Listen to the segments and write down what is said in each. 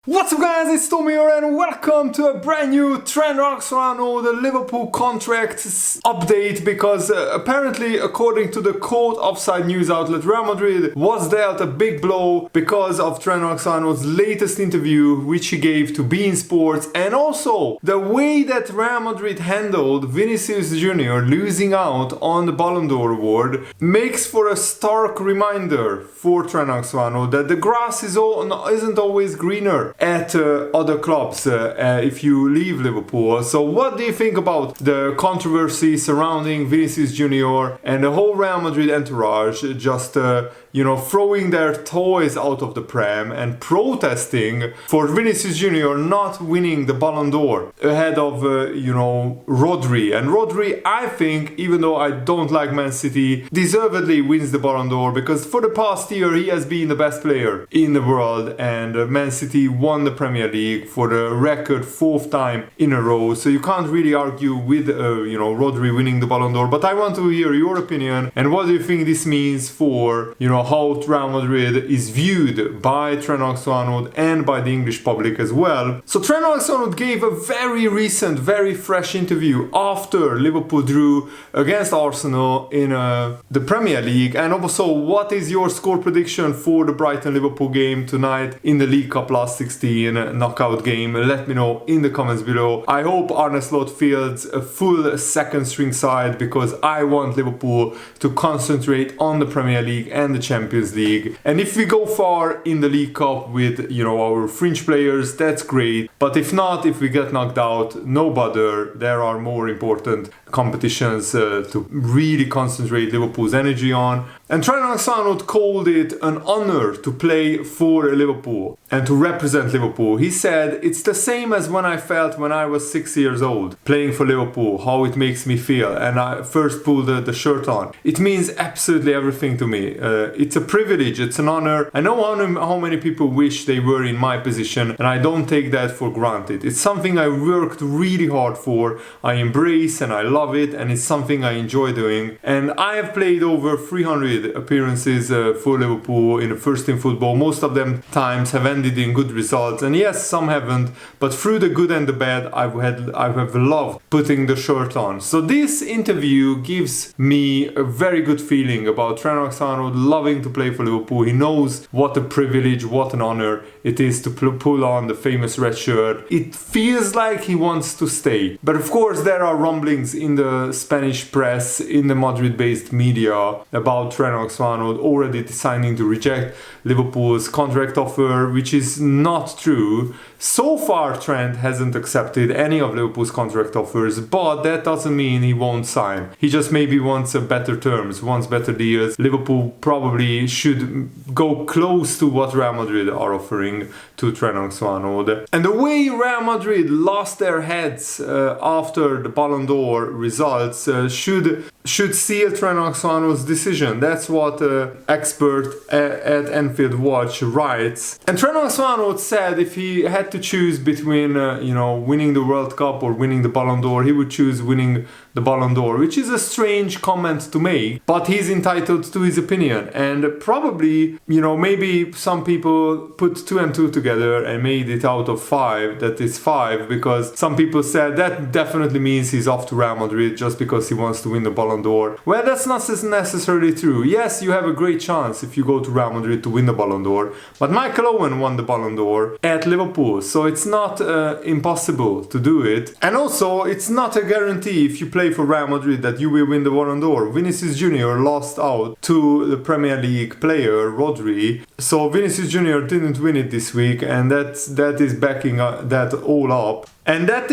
What's up guys, it's Tommy here and welcome to a brand new Trent Liverpool Liverpool contract update because apparently according to the quote offside news outlet, Real Madrid was dealt a big blow because of Trent Liverpool's latest interview which he gave to beIN Sports, and also the way that Real Madrid handled Vinicius Jr. losing out on the Ballon d'Or award makes for a stark reminder for Trent Liverpool that the grass isn't always greener at other clubs if you leave Liverpool. So what do you think about the controversy surrounding Vinicius Jr. and the whole Real Madrid entourage just throwing their toys out of the pram and protesting for Vinicius Jr. not winning the Ballon d'Or ahead of Rodri? And Rodri, I think, even though I don't like Man City, deservedly wins the Ballon d'Or because for the past year he has been the best player in the world, and Man City won the Premier League for the record 4th time in a row. So you can't really argue with Rodri winning the Ballon d'Or. But I want to hear your opinion and what do you think this means for how Real Madrid is viewed by Trent Liverpool and by the English public as well. So Trent Liverpool gave a very recent, very fresh interview after Liverpool drew against Arsenal in the Premier League. And also, what is your score prediction for the Brighton Liverpool game tonight in the League Cup last 16 knockout game? Let me know in the comments below. I hope Arne Slot fields a full second string side because I want Liverpool to concentrate on the Premier League and the Champions League. And if we go far in the League Cup with our fringe players, that's great. But if not, if we get knocked out, no bother. There are more important competitions to really concentrate Liverpool's energy on. And Trent Liverpool called it an honor to play for Liverpool and to represent Liverpool. He said, "It's the same as when I felt when I was 6 years old, playing for Liverpool, how it makes me feel. And I first pulled the shirt on. It means absolutely everything to me. It's a privilege, it's an honor. I know how many people wish they were in my position, and I don't take that for granted. It's something I worked really hard for, I embrace and I love it, and it's something I enjoy doing. And I have played over 300 appearances for Liverpool in the first team football. Most of them times have ended in good results, and yes, some haven't, but through the good and the bad, I have loved putting the shirt on." So this interview gives me a very good feeling about Trent Liverpool loving to play for Liverpool. He knows what a privilege, what an honor it is to pull on the famous red shirt. It feels like he wants to stay. But of course, there are rumblings in the Spanish press, in the Madrid-based media, about Trent Liverpool already deciding to reject Liverpool's contract offer, which is not true. So far, Trent hasn't accepted any of Liverpool's contract offers, but that doesn't mean he won't sign. He just maybe wants better terms, wants better deals. Liverpool probably should go close to what Real Madrid are offering to Trent Liverpool. And the way Real Madrid lost their heads after the Ballon d'Or results should seal Trent Liverpool's decision. That's what expert at Anfield Watch writes. And Trent Liverpool said if he had to choose between winning the World Cup or winning the Ballon d'Or, he would choose winning the Ballon d'Or, which is a strange comment to make, but he's entitled to his opinion. And probably, maybe some people put 2 and 2 together and made it out of 5 that is 5, because some people said that definitely means he's off to Real Madrid just because he wants to win the Ballon d'Or. Well, that's not necessarily true. Yes, you have a great chance if you go to Real Madrid to win the Ballon d'Or, but Michael Owen won the Ballon d'Or at Liverpool, so it's not impossible to do it. And also, it's not a guarantee if you play for Real Madrid that you will win the Ballon d'Or. Vinicius Jr. lost out to the Premier League player Rodri, so Vinicius Jr. didn't win it this week, and that is backing that all up. And that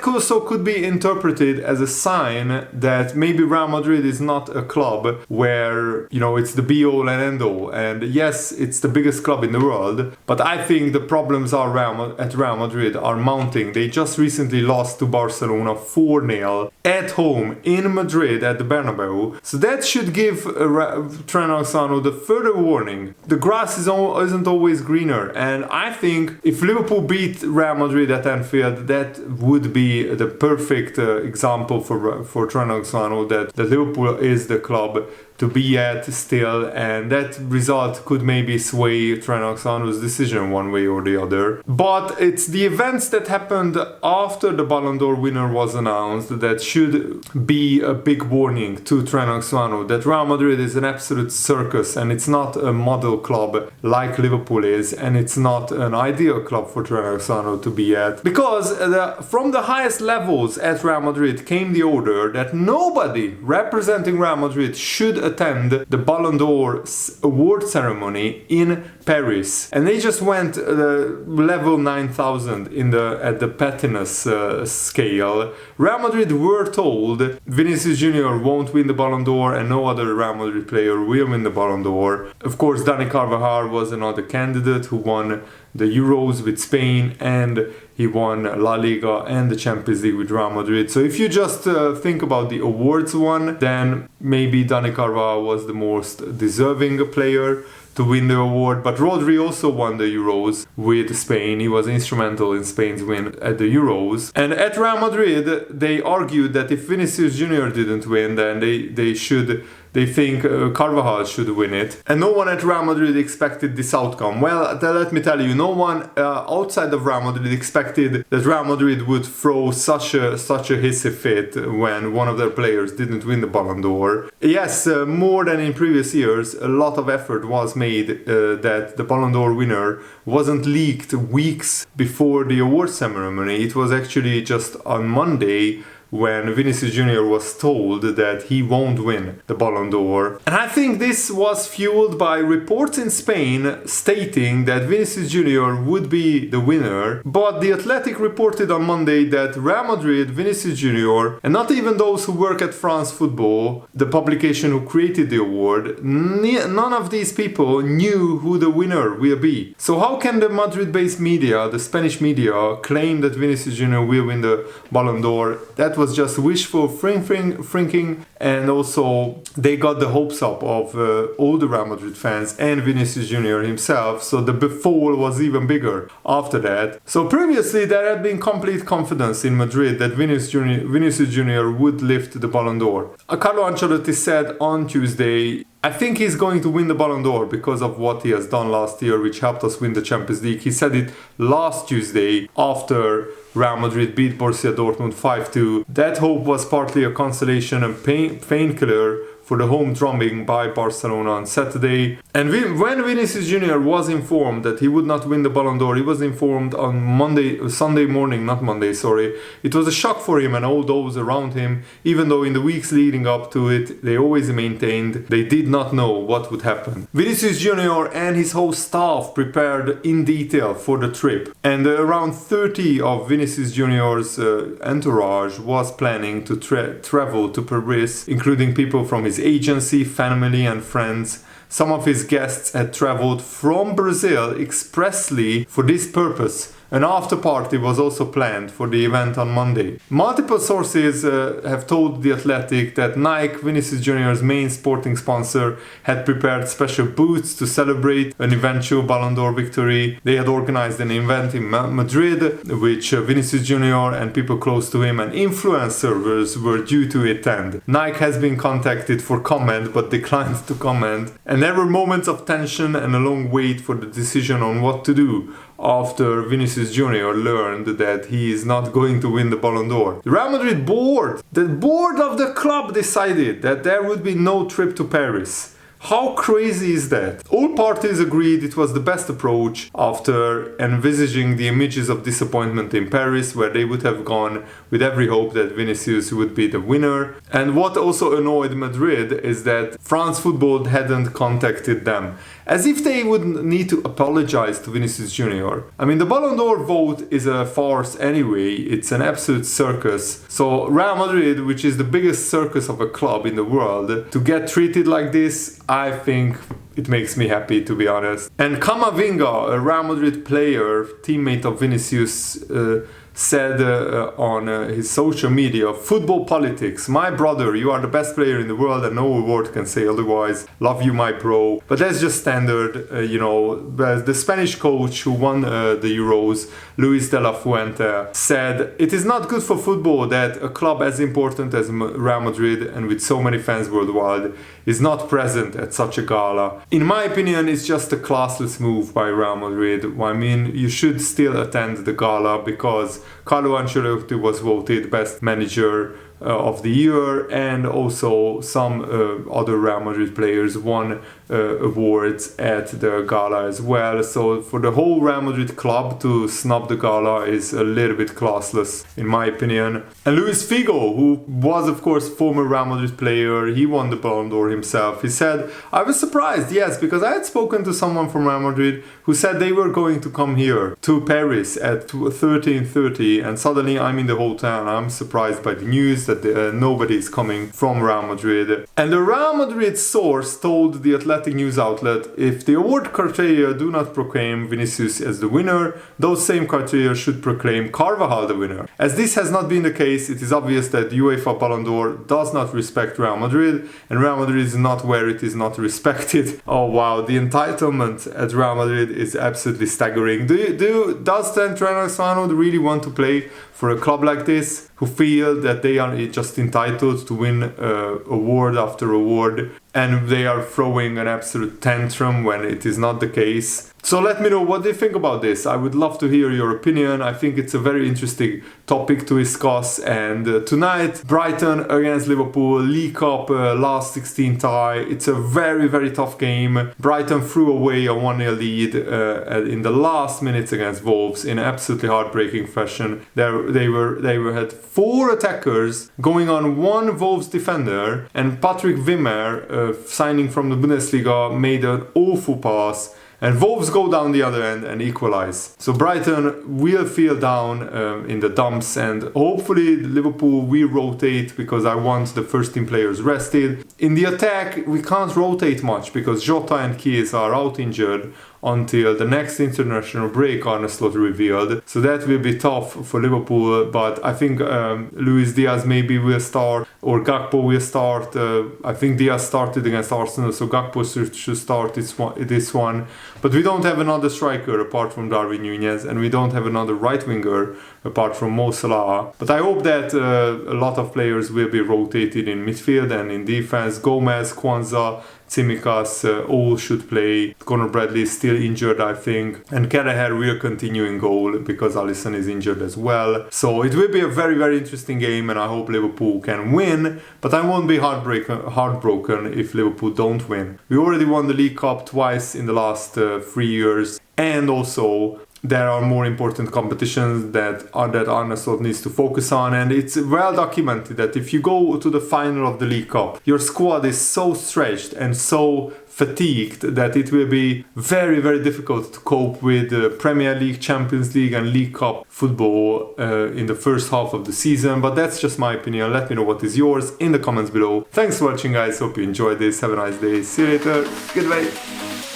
also could be interpreted as a sign that maybe Real Madrid is not a club where, it's the be-all and end-all. And yes, it's the biggest club in the world, but I think the problems at Real Madrid are mounting. They just recently lost to Barcelona 4-0 at home in Madrid at the Bernabeu. So that should give Trent Liverpool the further warning. The grass isn't always greener. And I think if Liverpool beat Real Madrid at Anfield, that would be the perfect example for Trent Liverpool that Liverpool is the club to be at still, and that result could maybe sway Trent Alexander-Arnold's decision one way or the other. But it's the events that happened after the Ballon d'Or winner was announced that should be a big warning to Trent Alexander-Arnold that Real Madrid is an absolute circus, and it's not a model club like Liverpool is, and it's not an ideal club for Trent Alexander-Arnold to be at, because from the highest levels at Real Madrid came the order that nobody representing Real Madrid should attend the Ballon d'Or award ceremony in Paris, and they just went level 9000 at the pettiness scale. Real Madrid were told Vinicius Junior won't win the Ballon d'Or and no other Real Madrid player will win the Ballon d'Or. Of course, Dani Carvajal was another candidate who won the Euros with Spain, and he won La Liga and the Champions League with Real Madrid. So if you just think about the awards won, then maybe Dani Carvajal was the most deserving player to win the award. But Rodri also won the Euros with Spain. He was instrumental in Spain's win at the Euros. And at Real Madrid, they argued that if Vinicius Junior didn't win, then they think Carvajal should win it. And no one at Real Madrid expected this outcome. Well, let me tell you, no one outside of Real Madrid expected that Real Madrid would throw such a hissy fit when one of their players didn't win the Ballon d'Or. Yes, more than in previous years, a lot of effort was made that the Ballon d'Or winner wasn't leaked weeks before the award ceremony. It was actually just on Monday when Vinicius Junior was told that he won't win the Ballon d'Or. And I think this was fueled by reports in Spain stating that Vinicius Junior would be the winner, but The Athletic reported on Monday that Real Madrid, Vinicius Junior, and not even those who work at France Football, the publication who created the award, none of these people knew who the winner will be. So how can the Madrid-based media, the Spanish media, claim that Vinicius Junior will win the Ballon d'Or? That was just wishful thinking, and also they got the hopes up of all the Real Madrid fans and Vinicius Junior himself, so the fall was even bigger after that. So previously there had been complete confidence in Madrid that Vinicius Junior would lift the Ballon d'Or. Carlo Ancelotti said on Tuesday, I think he's going to win the Ballon d'Or because of what he has done last year, which helped us win the Champions League. He said it last Tuesday after Real Madrid beat Borussia Dortmund 5-2. That hope was partly a consolation and painkiller for the home drumming by Barcelona on Saturday. And when Vinicius Junior was informed that he would not win the Ballon d'Or, he was informed on Sunday morning, not Monday, sorry. It was a shock for him and all those around him, even though in the weeks leading up to it, they always maintained they did not know what would happen. Vinicius Junior and his whole staff prepared in detail for the trip, and around 30 of Vinicius Junior's entourage was planning to travel to Paris, including people from his agency, family and friends. Some of his guests had traveled from Brazil expressly for this purpose. An after party was also planned for the event on Monday. Multiple sources have told The Athletic that Nike, Vinicius Junior's main sporting sponsor, had prepared special booths to celebrate an eventual Ballon d'Or victory. They had organized an event in Madrid, which Vinicius Junior and people close to him and influencers were due to attend. Nike has been contacted for comment but declined to comment. And there were moments of tension and a long wait for the decision on what to do after Vinicius Junior learned that he is not going to win the Ballon d'Or. The Real Madrid board, the board of the club, decided that there would be no trip to Paris. How crazy is that? All parties agreed it was the best approach after envisaging the images of disappointment in Paris, where they would have gone with every hope that Vinicius would be the winner. And what also annoyed Madrid is that France Football hadn't contacted them, as if they would need to apologize to Vinicius Junior. I mean, the Ballon d'Or vote is a farce anyway, it's an absolute circus. So Real Madrid, which is the biggest circus of a club in the world, to get treated like this, I think it makes me happy, to be honest. And Camavinga, a Real Madrid player, teammate of Vinicius, said on his social media, "Football politics. My brother, you are the best player in the world and no award can say otherwise. Love you, my bro." But that's just standard, The Spanish coach who won the Euros, Luis de la Fuente, said, "It is not good for football that a club as important as Real Madrid and with so many fans worldwide is not present at such a gala. In my opinion, it's just a classless move by Real Madrid. I mean, you should still attend the gala because Carlo Ancelotti was voted best manager of the year, and also some other Real Madrid players won awards at the gala as well. So for the whole Real Madrid club to snub the gala is a little bit classless, in my opinion. And Luis Figo, who was of course former Real Madrid player, he won the Ballon d'Or himself. He said, "I was surprised, yes, because I had spoken to someone from Real Madrid who said they were going to come here to Paris at 13:30, and suddenly I'm in the hotel and I'm surprised by the news that nobody is coming from Real Madrid." And the Real Madrid source told the Athletic news outlet, "If the award criteria do not proclaim Vinicius as the winner, those same criteria should proclaim Carvajal the winner. As this has not been the case, it is obvious that UEFA Ballon d'Or does not respect Real Madrid, and Real Madrid is not where it is not respected." Oh wow, the entitlement at Real Madrid is absolutely staggering. Does Trent Liverpool really want to play for a club like this, who feel that they are just entitled to win award after award, and they are throwing an absolute tantrum when it is not the case? So let me know what you think about this. I would love to hear your opinion. I think it's a very interesting topic to discuss. And tonight, Brighton against Liverpool, League Cup last 16 tie. It's a very, very tough game. Brighton threw away a 1-0 lead in the last minutes against Wolves in absolutely heartbreaking fashion. They had 4 attackers going on 1 Wolves defender, and Patrick Wimmer, signing from the Bundesliga, made an awful pass. And Wolves go down the other end and equalize. So Brighton will feel down in the dumps, and hopefully Liverpool will rotate because I want the first team players rested. In the attack, we can't rotate much because Jota and Kies are out injured until the next international break, Arne Slot revealed. So that will be tough for Liverpool, but I think Luis Diaz maybe will start, or Gakpo will start. I think Diaz started against Arsenal, so Gakpo should start this one. But we don't have another striker apart from Darwin Núñez, and we don't have another right winger apart from Mo Salah. But I hope that a lot of players will be rotated in midfield and in defense. Gomez, Kwanzaa, Tsimikas all should play. Conor Bradley is still injured, I think. And Kelleher will continue in goal because Alisson is injured as well. So it will be a very, very interesting game, and I hope Liverpool can win. But I won't be heartbroken if Liverpool don't win. We already won the League Cup twice in the last 3 years. And also, there are more important competitions that Arne Slot needs to focus on, and it's well documented that if you go to the final of the League Cup, your squad is so stretched and so fatigued that it will be very, very difficult to cope with Premier League, Champions League and League Cup football in the first half of the season. But that's just my opinion. Let me know what is yours in the comments below. Thanks for watching, guys. Hope you enjoyed this. Have a nice day. See you later. Goodbye.